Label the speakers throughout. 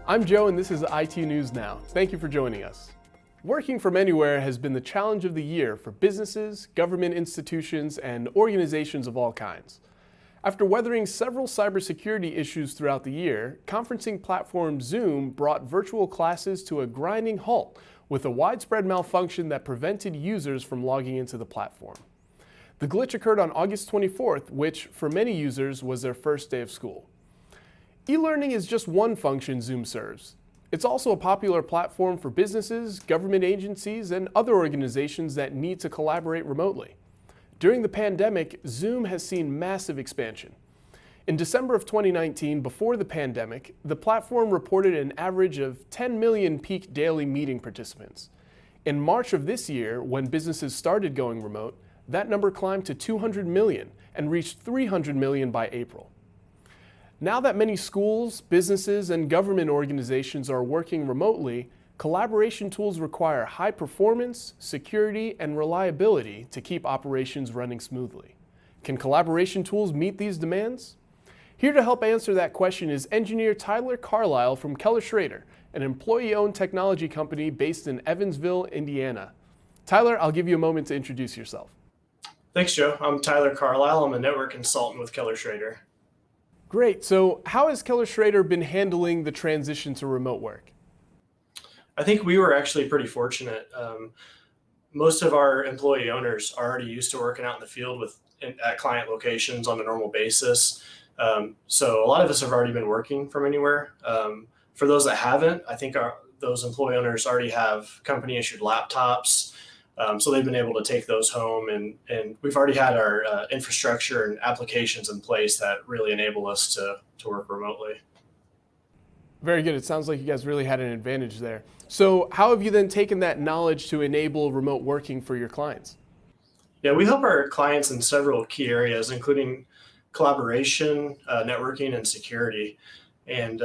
Speaker 1: I'm Joe and this is IT News Now. Thank you for joining us. Working from anywhere has been the challenge of the year for businesses, government institutions, and organizations of all kinds. After weathering several cybersecurity issues throughout the year, conferencing platform Zoom brought virtual classes to a grinding halt with a widespread malfunction that prevented users from logging into the platform. The glitch occurred on August 24th, which for many users was their first day of school. E-learning is just one function Zoom serves. It's also a popular platform for businesses, government agencies, and other organizations that need to collaborate remotely. During the pandemic, Zoom has seen massive expansion. In December of 2019, before the pandemic, the platform reported an average of 10 million peak daily meeting participants. In March of this year, when businesses started going remote, that number climbed to 200 million and reached 300 million by April. Now that many schools, businesses, and government organizations are working remotely, collaboration tools require high performance, security, and reliability to keep operations running smoothly. Can collaboration tools meet these demands? Here to help answer that question is engineer Tyler Carlisle from Keller, Schroeder, an employee-owned technology company based in Evansville, Indiana. Tyler, I'll give you a moment to introduce yourself.
Speaker 2: Thanks, Joe. I'm Tyler Carlisle. I'm a network consultant with Keller Schroeder.
Speaker 1: Great. So how has Keller Schroeder been handling the transition to remote work?
Speaker 2: I think we were actually pretty fortunate. Most of our employee owners are already used to working out in the field at client locations on a normal basis. So a lot of us have already been working from anywhere. For those that haven't, I think those employee owners already have company issued laptops. So they've been able to take those home, and we've already had our infrastructure and applications in place that really enable us to work remotely.
Speaker 1: Very good. It sounds like you guys really had an advantage there. So how have you then taken that knowledge to enable remote working for your clients?
Speaker 2: Yeah, we help our clients in several key areas, including collaboration, networking, and security. And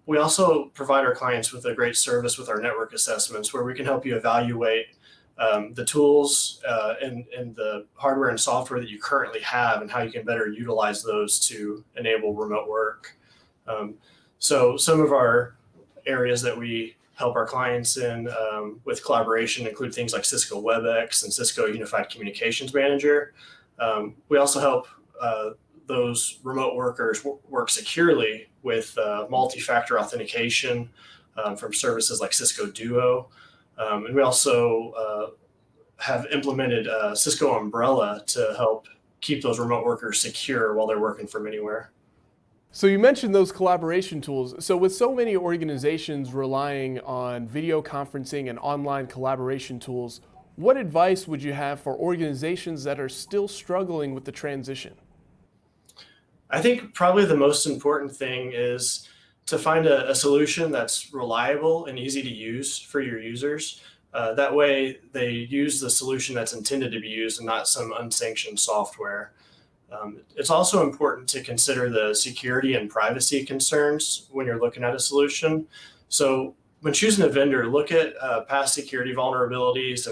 Speaker 2: we also provide our clients with a great service with our network assessments, where we can help you evaluate the tools and the hardware and software that you currently have and how you can better utilize those to enable remote work. So some of our areas that we help our clients in with collaboration include things like Cisco WebEx and Cisco Unified Communications Manager. We also help those remote workers work securely with multi-factor authentication from services like Cisco Duo. And we also have implemented Cisco Umbrella to help keep those remote workers secure while they're working from anywhere.
Speaker 1: So you mentioned those collaboration tools. So with so many organizations relying on video conferencing and online collaboration tools, what advice would you have for organizations that are still struggling with the transition?
Speaker 2: I think probably the most important thing is to find a solution that's reliable and easy to use for your users. That way they use the solution that's intended to be used and not some unsanctioned software. It's also important to consider the security and privacy concerns when you're looking at a solution. So when choosing a vendor, look at past security vulnerabilities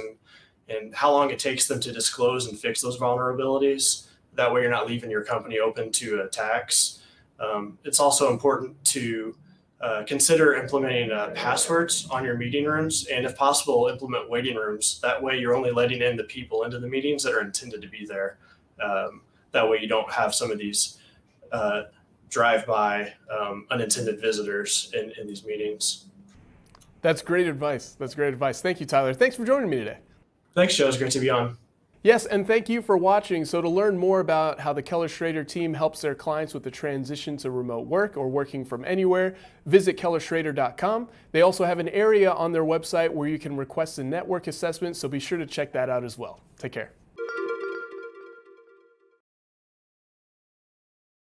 Speaker 2: and how long it takes them to disclose and fix those vulnerabilities. That way you're not leaving your company open to attacks. It's also important to consider implementing passwords on your meeting rooms, and if possible, implement waiting rooms. That way you're only letting in the people into the meetings that are intended to be there. That way you don't have some of these drive-by unintended visitors in these meetings.
Speaker 1: That's great advice. That's great advice. Thank you, Tyler. Thanks for joining me today.
Speaker 2: Thanks, Joe. It's great to be on.
Speaker 1: Yes, and thank you for watching. So to learn more about how the Keller Schroeder team helps their clients with the transition to remote work or working from anywhere, visit kellerschroeder.com. They also have an area on their website where you can request a network assessment, so be sure to check that out as well. Take care.